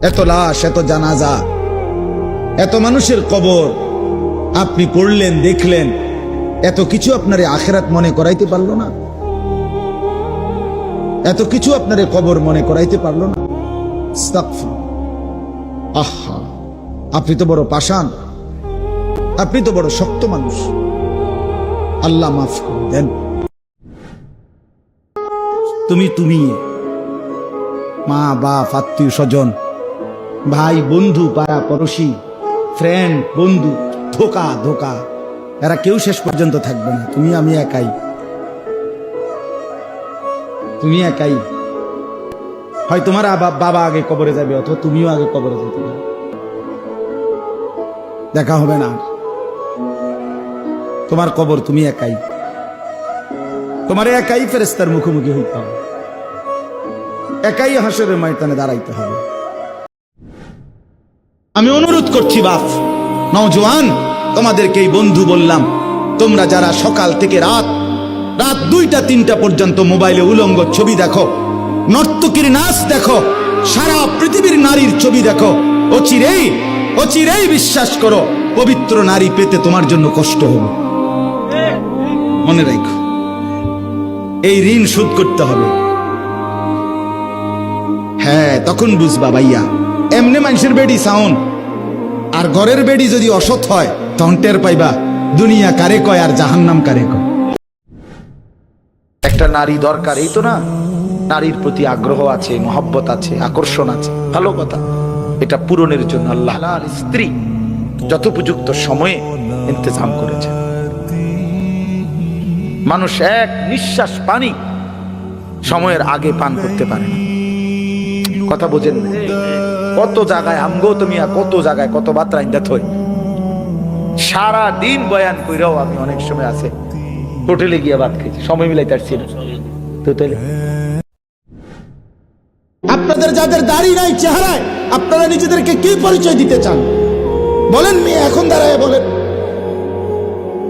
এত লাশ, এত জানাজা, এত মানুষের কবর আপনি পড়লেন, দেখলেন, এত কিছু আপনার আখিরাত মনে করাইতে পারলো না? এত কিছু আপনার কবর মনে করাইতে পারলো না? আহা, আপনি তো বড় পাষাণ, আপনি তো বড় শক্ত মানুষ। আল্লাহ মাফ করে দেন। তুমি মা বাপ, আত্মীয় স্বজন, ভাই বন্ধু, পাড়া পড়োশি, ফ্রেন্ড, বন্ধু, ধোকা, এরা কেউ শেষ পর্যন্ত থাকবে না। আমি একাই। তুমি একাই। হয় তোমার বাবা আগে কবরে যাবে, অথবা তুমিও আগে কবরে যেতে পারো। দেখা হবে না। তোমার কবর তুমি একাই। তোমার একাই ফেরেশতার মুখোমুখি হইতে হবে, একাই হাসরের ময়দানে দাঁড়াইতে হবে। আমি অনুরোধ করছি বাপ, নওজোয়ান, তোমাদেরকে এই বন্ধু বললাম, তোমরা যারা সকাল থেকে রাত 2টা 3টা পর্যন্ত মোবাইলে উলঙ্গ ছবি দেখো, নর্তকীর নাচ দেখো, সারা পৃথিবীর নারীর ছবি দেখো, অচিরেই বিশ্বাস করো পবিত্র নারী পেতে তোমার জন্য কষ্ট হবে। মনে রাখো, এই ঋণ শোধ করতে হবে। হ্যাঁ, তখন বুঝবা ভাইয়া, এমনি মানুষের বেডি সাউন্ড আর ঘরের বেডি যদি অসৎ হয়, তখন টের পাইবা দুনিয়া কারে কয় আর জাহান্নাম কারে কয়। একটা নারী দরকার, এই তো না? নারীর প্রতি আগ্রহ আছে, মহব্বত আছে, আকর্ষণ আছে, ভালো কথা। এটা পূরণের জন্য আল্লাহ স্ত্রী যথোপযুক্ত সময়ে ইন্তজাম করেছে। মানুষ এক নিঃশ্বাস পানি সময়ের আগে পান করতে পারে না। কথা বোঝেন না? কত জায়গায় আমগো তুমি, কত জায়গায় কত বার্তা ইন্দাত হই, সারা দিন বয়ান কইরাও আমি অনেক সময় আছে হোটেলে গিয়ে ভাত খেয়েছি, সময় মিলাইতে পারছি না। আপনাদের যাদের দাড়ি নাই চেহারায়, আপনারা নিজেদেরকে কি পরিচয় দিতে চান বলেন? মেয়ে এখন দাঁড়ায় বলেন,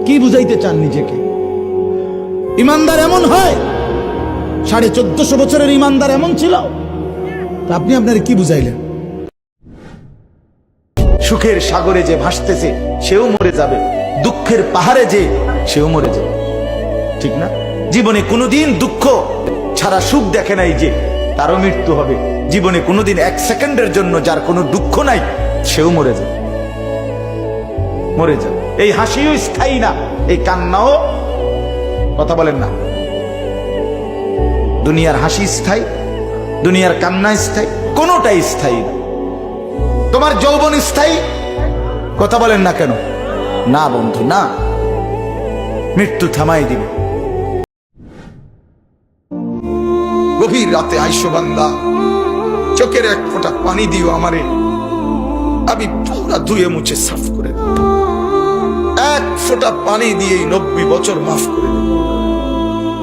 কি বুঝাইতে চান নিজেকে? ইমানদার এমন হয়? 1450 বছরের ইমানদার এমন ছিল? আপনি আপনার কি বুঝাইলেন? সুখের সাগরে যে ভাসতেছে সেও মরে যাবে, দুঃখের পাহাড়ে যে সেও মরে যাবে, ঠিক না? জীবনে কোনোদিন দুঃখ ছাড়া সুখ দেখে নাই যে, তারও মৃত্যু হবে। জীবনে কোনোদিন 1 সেকেন্ডের জন্য যার কোনো দুঃখ নাই, সেও মরে যাবে। এই হাসিও স্থায়ী না, এই কান্নাও, কথা বলেন না, দুনিয়ার হাসি স্থায়ী, দুনিয়ার কান্না স্থায়ী, কোনোটাই স্থায়ী না। তোমার যৌবন স্থায়ী, কথা বলেন না কেন? না বন্ধু, না। মৃত্যু থামাই দিবে। গভীর রাতে আইসো বান্দা, চোখের এক ফোঁটা পানি দিও আমারে, আমি পুরা ধুয়ে মুছে সাফ করে দেব। এক ফোঁটা পানি দিয়ে 90 বছর মাফ করে দেব।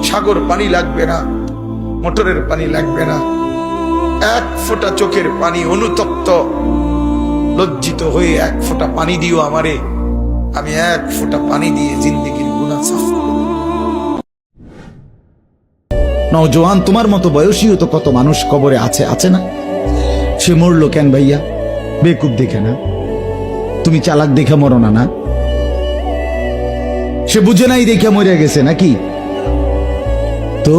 সাগর পানি লাগবে না, মোটরের পানি লাগবে না, এক ফোঁটা চোখের পানি, অনুতপ্ত লজ্জিত হয়ে এক ফোঁটা পানি দিও আমারে, আমি এক ফোঁটা পানি দিয়ে জিন্দেগির গুনাহ সাফ করে দেব। নওজোয়ান, তোমার মতো বয়সীও তো কত মানুষ কবরে আছে না? সে মরলো কেন ভাইয়া? বেকুব দেখে না? তুমি চালাক দেখে মরো না? না, সে বুঝে নাই দেখে মরে গেছে নাকি? তো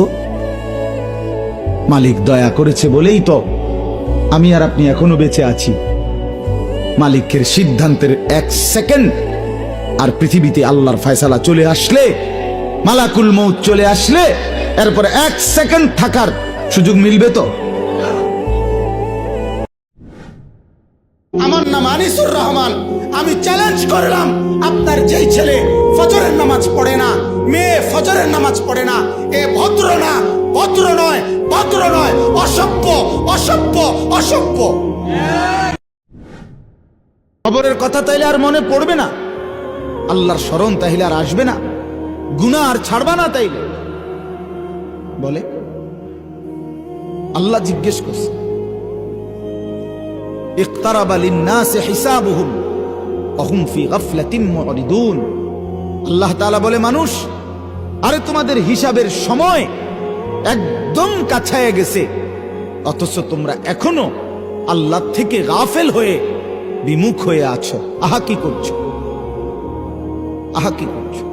মালিক দয়া করেছে বলেই তো আমি আর আপনি এখনো বেঁচে আছি। মালিকের সিদ্ধান্তের 1 সেকেন্ড আর পৃথিবীতে আল্লাহর ফয়সালা চলে আসলে, মালাকুল মউত চলে আসলে, এরপরে 1 সেকেন্ড থাকার সুযোগ মিলবে তো? আমার নাম আনিসুর রহমান। আমি চ্যালেঞ্জ করলাম, আপনার যেই ছেলে ফজরের নামাজ পড়ে না, মেয়ে ফজরের নামাজ পড়ে না, এ ভদ্র না, ভদ্র নয়, অসভ্য। খবরের কথা তাইলে আর মনে পড়বে না, আল্লাহর স্মরণ তাইলে আর আসবে না, গুনাহ আর ছাড়বা না তাইলে? বলে আল্লাহ জিজ্ঞেস করছে, ইকতারাবা লিন-নাসি হিসাবুহুম ওয়া হুম ফি গাফলাতিন মুরিদুন। আল্লাহ তাআলা বলে, মানুষ, আরে তোমাদের হিসাবের সময় একদম কাছায় গেছে, অথচ তোমরা এখনো আল্লাহ থেকে গাফেল হয়ে বিমুখ হয়ে আছো। আহা কি করছো, আহা কি করছো।